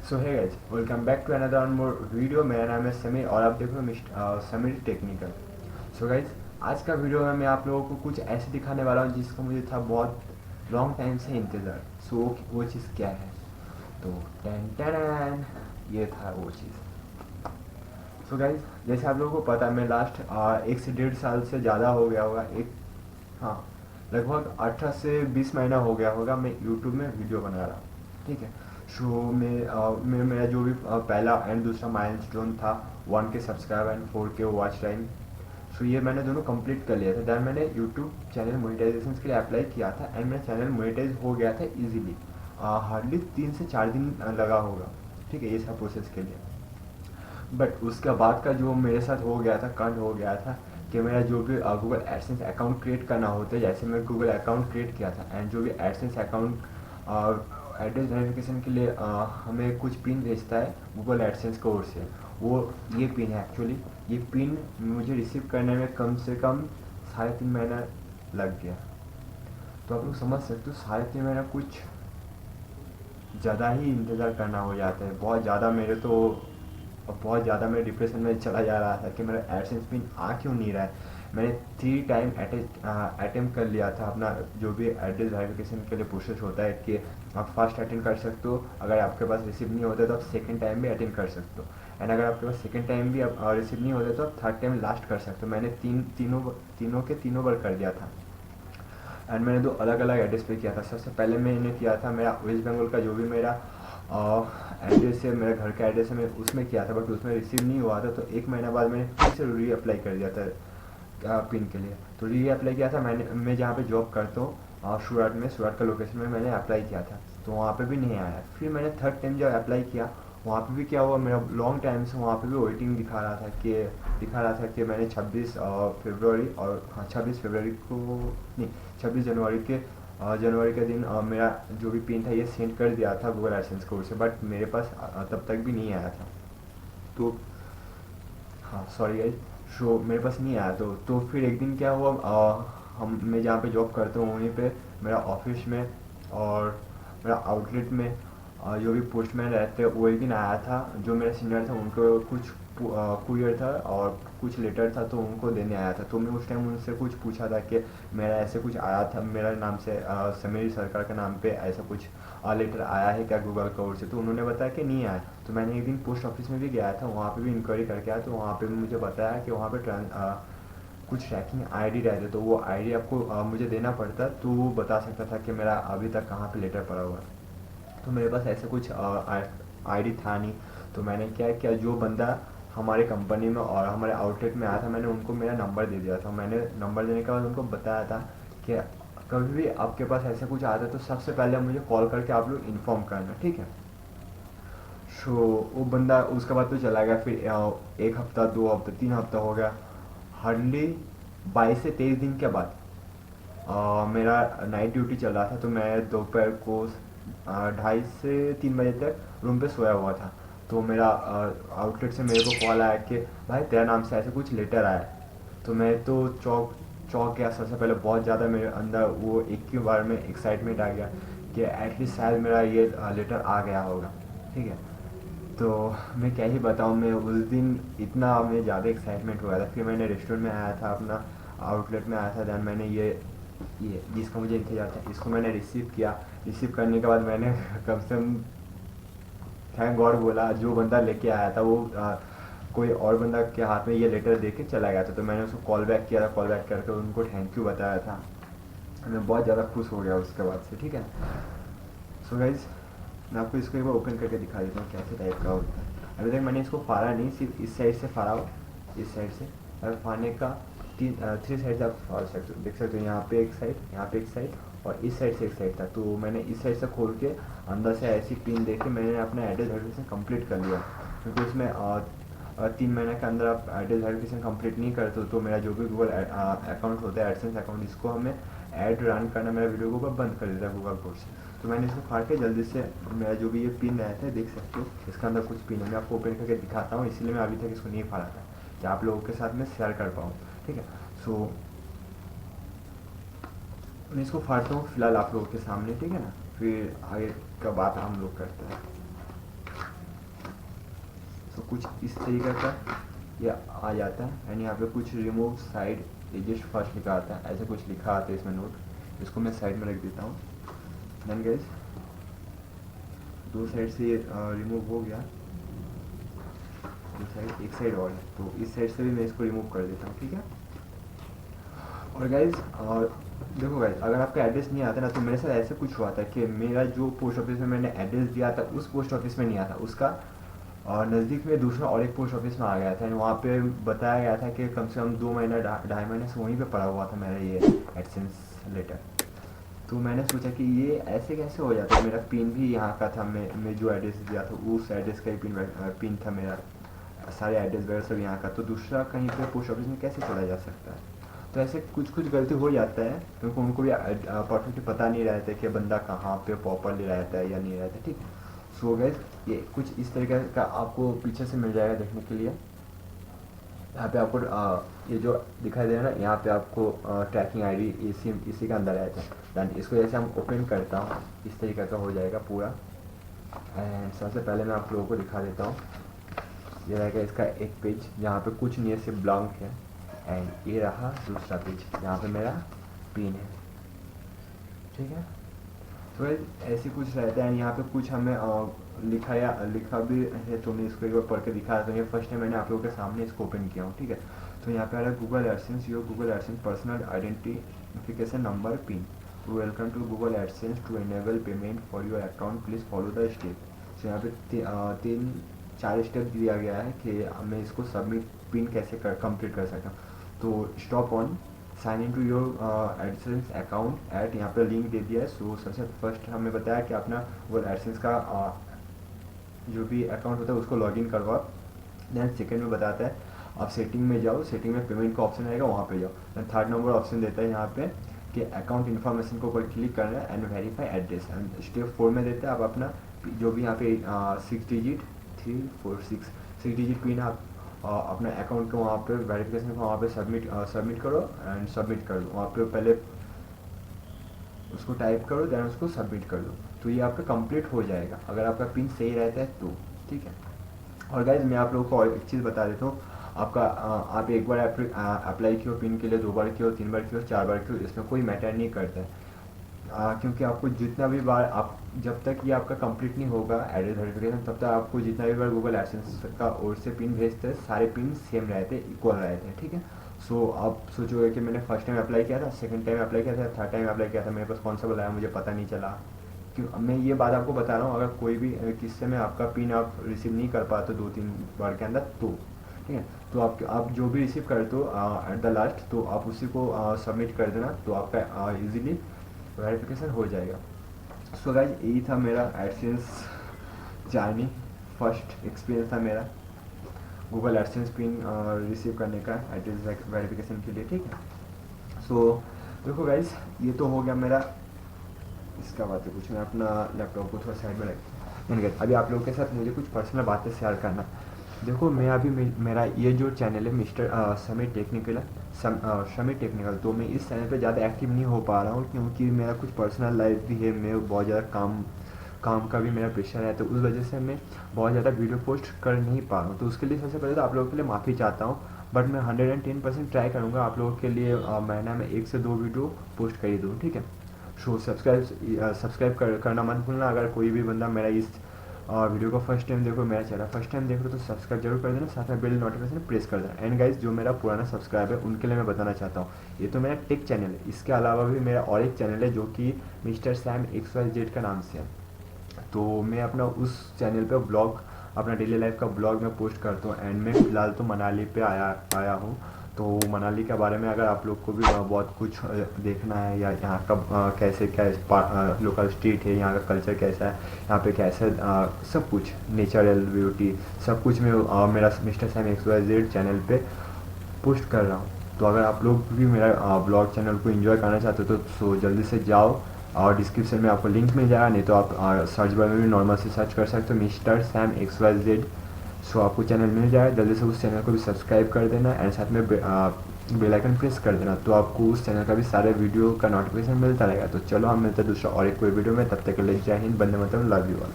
So hi guys, welcome back to another one more video. मेरा नाम है समीर और आप देख रहे हो समीर टेक्निकल। सो गाइस, आज का वीडियो में मैं आप लोगों को कुछ ऐसे दिखाने वाला हूँ जिसका मुझे था बहुत लॉन्ग टाइम से इंतज़ार। सो वो चीज़ क्या है? तो टेन टेन ये था वो चीज़। सो गाइस, जैसे आप लोगों को पता है, मैं लास्ट 1 से 1.5 साल से ज़्यादा हो गया होगा, हाँ, लगभग 18 से 20 महीना हो गया होगा मैं यूट्यूब में वीडियो बना रहा हूँ। ठीक है। शो में मेरा जो भी पहला एंड दूसरा माइलस्टोन था 1K subscriber and 4K watch time. So ये मैंने दोनों कंप्लीट कर लिया था। दैन मैंने यूट्यूब चैनल मोनेटाइजेशन के लिए अप्लाई किया था एंड मेरा चैनल मोनेटाइज हो गया था इजीली। हार्डली 3 से 4 दिन लगा होगा। ठीक है, ये सब प्रोसेस के लिए। बट उसके बाद का जो मेरे साथ हो गया था, कांड हो गया था कि मेरा जो भी गूगल एडसेंस अकाउंट क्रिएट करना होता है, जैसे मैं गूगल अकाउंट क्रिएट किया था एंड जो भी एडसेंस अकाउंट एड्रेस वेरिफिकेशन के लिए हमें कुछ पिन भेजता है गूगल एडसेंस की ओर से, वो ये पिन है एक्चुअली। ये पिन मुझे रिसीव करने में कम से कम 3.5 महीना लग गया। तो आप लोग समझ सकते हो, 3.5 महीना कुछ ज़्यादा ही इंतज़ार करना हो जाता है। बहुत ज़्यादा मैं डिप्रेशन में चला जा रहा था कि मेरा एडसेंस पिन आ क्यों नहीं रहा है। मैंने 3 टाइम अटेम्प्ट कर लिया था अपना जो भी एड्रेस वेरिफिकेशन के लिए प्रोसेस होता है कि आप फर्स्ट अटेम्प्ट कर सकते हो, अगर आपके पास रिसीव नहीं होता तो आप सेकंड टाइम भी अटेम्प्ट कर सकते हो, एंड अगर आपके पास सेकंड टाइम भी रिसीव नहीं होता तो आप थर्ड टाइम लास्ट कर सकते हो। मैंने तीनों बार कर दिया था एंड मैंने 2 अलग अलग एड्रेस पे किया था। सबसे पहले मैंने किया था मेरा वेस्ट बंगाल का जो भी मेरा एड्रेस है, मेरा घर का एड्रेस है, मैं उसमें किया था, बट उसमें रिसीव नहीं हुआ था। तो 1 महीना बाद मैंने फिर से री अप्लाई कर दिया था पिन के लिए। तो री अप्लाई किया था मैं जहाँ पे जॉब करता हूँ सूरत का लोकेशन में मैंने अप्लाई किया था, तो वहाँ पे भी नहीं आया। फिर मैंने थर्ड टाइम जब अप्लाई किया, वहाँ पे भी क्या हुआ, मेरा लॉन्ग टाइम से वहाँ पे भी वेटिंग दिखा रहा था कि मैंने 26 फरवरी और हाँ 26 फरवरी को नहीं, 26 जनवरी के दिन मेरा जो भी पिन था ये सेंड कर दिया था गूगल एडसेंस कोड से, बट मेरे पास तब तक भी नहीं आया था। तो हाँ सॉरी गाइज, सो मेरे पास नहीं आया। तो फिर एक दिन क्या हुआ, मैं जहाँ पे जॉब करता हूँ वहीं पे मेरा ऑफिस में और मेरा आउटलेट में जो भी पोस्टमैन रहते हैं वो एक दिन आया था। जो मेरा सीनियर था उनको कुछ कुरियर था और कुछ लेटर था, तो उनको देने आया था। तो मैं उस टाइम उनसे कुछ पूछा था कि मेरा ऐसे कुछ आया था, मेरा नाम से समीर सरकार के नाम पे ऐसा कुछ लेटर आया है क्या गूगल की ओर से। तो उन्होंने बताया कि नहीं आया। तो मैंने एक दिन पोस्ट ऑफिस में भी गया था, वहाँ पे भी इंक्वायरी करके आया। तो वहाँ पे भी मुझे बताया कि वहाँ पे कुछ ट्रैकिंग आईडी रहते, तो वो आईडी आपको मुझे देना पड़ता, तो वो बता सकता था कि मेरा अभी तक कहाँ पे लेटर पड़ा हुआ है। तो मेरे पास ऐसा कुछ आईडी था नहीं। तो मैंने क्या किया, जो बंदा हमारे कंपनी में और हमारे आउटलेट में आया था, मैंने उनको मेरा नंबर दे दिया था। मैंने नंबर देने के बाद उनको बताया था कि कभी भी आपके पास ऐसा कुछ आता है तो सबसे पहले मुझे कॉल करके आप लोग इन्फॉर्म करना, ठीक है। सो वो बंदा उसके बाद तो चला गया। फिर 1 हफ्ता, 2 हफ्ता, 3 हफ्ता हो गया। हार्डली 22 से 23 दिन के बाद मेरा नाइट ड्यूटी चल रहा था, तो मैं दोपहर को 2:30 से 3 बजे तक रूम पे सोया हुआ था। तो मेरा आउटलेट से मेरे को कॉल आया कि भाई तेरा नाम से ऐसे कुछ लेटर आया है। तो मैं तो चौक गया। सबसे पहले बहुत ज़्यादा मेरे अंदर वो एक ही बार में एक्साइटमेंट आ गया कि एटलीस्ट शायद मेरा ये लेटर आ गया होगा, ठीक है। तो मैं क्या ही बताऊँ, मैं उस दिन इतना मैं ज़्यादा एक्साइटमेंट हो गया था। फिर मैंने रेस्टोरेंट में आया था, अपना आउटलेट में आया था। दैन मैंने ये जिसका मुझे इंतजार था इसको मैंने रिसीव किया। रिसीव करने के बाद मैंने कम से कम थैंक गॉड बोला। जो बंदा लेके आया था वो कोई और बंदा के हाथ में ये लेटर दे के चला गया था। तो मैंने उसको कॉल बैक किया था, कॉल बैक करके उनको थैंक यू बताया था। मैं बहुत ज़्यादा खुश हो गया उसके बाद से, ठीक है। सो गाइज, मैं आपको इसको एक बार ओपन करके दिखा देता हूँ कैसे टाइप का होता है। अभी तक मैंने इसको फाड़ा नहीं, सिर्फ इस साइड से फाड़ा हो, इस साइड से। और फाड़ने का 3 साइड से आप फाड़ सकते हो, देख सकते हो। यहाँ पे एक साइड, यहाँ पे एक साइड और इस साइड से एक साइड था। तो मैंने इस साइड से खोल के अंदर से ऐसी पिन दे के मैंने अपना एड्रेस वेरिफिकेशन कंप्लीट कर लिया। क्योंकि उसमें 3 महीने के अंदर आप एड्रेस वेरिफिकेशन कंप्लीट नहीं करते तो मेरा जो भी गूगल अकाउंट होता है, एडसेंस अकाउंट, इसको हमें ऐड रन करना, मेरा वीडियो को बंद कर देता है गूगल कोड से। तो मैंने इसको फाड़ के जल्दी से, मेरा जो भी ये पिन रहता है देख सकते हो, इसके अंदर कुछ पिन है, मैं आपको ओपन करके दिखाता हूँ। इसलिए मैं अभी तक इसको नहीं फाड़ा था कि आप लोगों के साथ मैं शेयर कर पाऊँ, ठीक है। सो मैं इसको फाड़ता हूँ फिलहाल आप लोगों के सामने, ठीक है ना। फिर आगे का बात हम लोग करते हैं। कुछ इस तरीके का ये आ जाता है। एंड यहाँ पे कुछ रिमूव साइड एजेस फर्स्ट लिखा आता है, ऐसे कुछ लिखा आता है इसमें नोट। इसको मैं साइड में रख देता हूँ। देन गाइस दो साइड से रिमूव हो गया, दो साइड, एक साइड और है, तो इस साइड से भी मैं इसको रिमूव कर देता हूँ, ठीक है। और गाइज देखो गाइज, अगर आपका एड्रेस नहीं आता ना, तो मेरे साथ ऐसे कुछ हुआ था कि मेरा जो पोस्ट ऑफिस में मैंने एड्रेस दिया था उस पोस्ट ऑफिस में नहीं आता, उसका और नज़दीक में दूसरा और एक पोस्ट ऑफिस में आ गया था। एंड वहाँ पे बताया गया था कि कम से कम 2 महीना 2.5 महीने से वहीं पे पड़ा हुआ था मेरा ये एडसेंस लेटर। तो मैंने सोचा कि ये ऐसे कैसे हो जाता है, मेरा पिन भी यहाँ का था, मैं जो एड्रेस दिया था उस एड्रेस का ही पिन था मेरा, सारे एड्रेस वगैरह सब यहाँ का, तो दूसरा कहीं पे पोस्ट ऑफिस में कैसे चला जा सकता है। तो ऐसे कुछ कुछ गलती हो जाता है, क्योंकि उनको भी परफेक्टली पता नहीं रहता है कि बंदा कहाँ पे प्रॉपरली रहता है या नहीं रहता, ठीक। सो गाइस ये कुछ इस तरीके का आपको पीछे से मिल जाएगा देखने के लिए। यहाँ पे आपको ये जो दिखाई दे रहा है ना, यहाँ पे आपको ट्रैकिंग आईडी इसी के अंदर रहता है। दैन इसको जैसे हम ओपन करता हूँ इस तरीके का हो जाएगा पूरा। एंड सबसे पहले मैं आप लोगों को दिखा देता हूँ, ये रहेगा इसका एक पेज जहाँ पे कुछ नहीं है, सिर्फ ब्लैंक है। एंड ये रहा दूसरा पेज, यहाँ पे मेरा पिन है, ठीक है। तो ऐसे कुछ रहता है। यहाँ पे कुछ हमें लिखा भी है, तो मैं इसको एक बार पढ़ के दिखा रहा हूँ। ये फर्स्ट टाइम मैंने आप लोगों के सामने इसको ओपन किया हूँ, ठीक है। तो यहाँ पे आ रहा है Google AdSense, your Google AdSense personal identification number PIN, welcome to Google AdSense, to enable payment for your account please follow the step. तो यहाँ पे 4 स्टेप दिया गया है कि मैं इसको सबमिट पिन कैसे कंप्लीट कर सकता हूँ। तो stop on sign in to your AdSense account at, यहाँ पे लिंक दे दिया है। सो सबसे फर्स्ट हमें बताया कि अपना वो एडसेंस का जो भी अकाउंट होता है उसको लॉगिन करवाओ। देन सेकंड में बताता है आप सेटिंग में जाओ, सेटिंग में पेमेंट का ऑप्शन आएगा, वहाँ पे जाओ। देन थर्ड नंबर ऑप्शन देता है यहाँ पे कि अकाउंट इन्फॉर्मेशन को ऊपर क्लिक करना है and verify address. And step 4 में देता है आप अपना जो भी यहाँ पे 6 डिजिट 6 डिजिट पिन आप अपना अकाउंट को वहाँ पे वेरिफिकेशन को वहाँ पे सबमिट करो एंड सबमिट कर दो। वहाँ पे पहले उसको टाइप करो, देन उसको सबमिट कर दो, तो ये आपका कंप्लीट हो जाएगा अगर आपका पिन सही रहता है तो, ठीक है। और गाइज मैं आप लोगों को और एक चीज़ बता देता हूँ, आपका आप एक बार अप्लाई किया पिन के लिए, 2 बार किया, 3 बार किया, 4 बार किया, इसमें कोई मैटर नहीं करता है। क्योंकि आपको जितना भी बार आप जब तक ये आपका कंप्लीट नहीं होगा एड्रेस वेरिफिकेशन, तब तक आपको जितना भी बार गूगल एडसेंस का ओर से पिन भेजते हैं सारे पिन सेम रहते हैं, इक्वल रहते हैं, ठीक है। सो आप सोचोगे कि मैंने फर्स्ट टाइम अप्लाई किया था, सेकंड टाइम अप्लाई किया था, थर्ड टाइम अप्लाई किया था, मेरे पास कौन सा बुलाया मुझे पता नहीं चला। क्यों मैं ये बात आपको बता रहा हूँ, अगर कोई भी किस्से में आपका पिन आप रिसीव नहीं कर पाते 2-3 बार के अंदर, तो ठीक है, तो आप जो भी रिसीव करते हो एट द लास्ट, तो आप उसी को सबमिट कर देना, तो आपका ईजिली वेरिफिकेशन हो जाएगा। सो गाइज यही था मेरा एडसेंस जर्नी, फर्स्ट एक्सपीरियंस था मेरा गूगल एडसेंस पिन रिसीव करने का एड्रेस वेरिफिकेशन के लिए, ठीक है। सो देखो गाइज ये तो हो गया मेरा, इसका बात है कुछ मैं अपना लैपटॉप को थोड़ा साइड में रख। अभी आप लोगों के साथ मुझे कुछ पर्सनल बातें शेयर करना। देखो मैं अभी मेरा ये जो चैनल है mister summit technical summit technical, तो मैं इस चैनल पे ज़्यादा एक्टिव नहीं हो पा रहा हूँ, क्योंकि मेरा कुछ पर्सनल लाइफ भी है, मैं बहुत ज़्यादा काम का भी मेरा प्रेशर है, तो उस वजह से मैं बहुत ज़्यादा वीडियो पोस्ट कर नहीं पा रहा हूँ। तो उसके लिए सबसे पहले तो आप लोगों के लिए माफ़ी चाहता हूँ, बट मैं 110% ट्राई करूँगा आप लोगों के लिए महीना में 1 से 2 वीडियो पोस्ट कर ही दूँ, ठीक है। सो सब्सक्राइब करना मत भूलना। अगर कोई भी बंदा मेरा इस वीडियो को फर्स्ट टाइम देखो, मेरा चैनल फर्स्ट टाइम देख रहे हो, तो सब्सक्राइब जरूर कर देना, साथ में बेल नोटिफिकेशन प्रेस कर देना। एंड गाइज जो मेरा पुराना सब्सक्राइब है उनके लिए मैं बताना चाहता हूँ, ये तो मेरा टेक चैनल है, इसके अलावा भी मेरा और एक चैनल है जो कि मिस्टर सैम XYZ का नाम से है। तो मैं अपना उस चैनल पे ब्लॉग, अपना डेली लाइफ का ब्लॉग मैं पोस्ट करता हूँ। एंड मैं फ़िलहाल तो मनाली पे आया हूँ, तो मनाली के बारे में अगर आप लोग को भी बहुत कुछ देखना है, या यहाँ का कैसे क्या लोकल स्ट्रीट है, यहाँ का कल्चर कैसा है, यहाँ पे कैसे सब कुछ नेचुरल ब्यूटी सब कुछ मैं मेरा मिस्टर सैम XYZ चैनल पे पोस्ट कर रहा हूँ। तो अगर आप लोग भी मेरा ब्लॉग चैनल को एंजॉय करना चाहते हो तो जल्दी से जाओ, और डिस्क्रिप्शन में आपको लिंक मिल जाएगा, नहीं तो आप सर्च बार में भी नॉर्मल से सर्च कर सकते हो मिस्टर सैम XYZ। सो आपको चैनल मिल जाएगा, जल्दी से उस चैनल को भी सब्सक्राइब कर देना एंड साथ में बेल आइकन प्रेस कर देना, तो आपको उस चैनल का भी सारे वीडियो का नोटिफिकेशन मिलता रहेगा। तो चलो हम मिलते हैं दूसरा और एक कोई वीडियो में, तब तक के लिए जय Hind, Vande Mataram, love you all.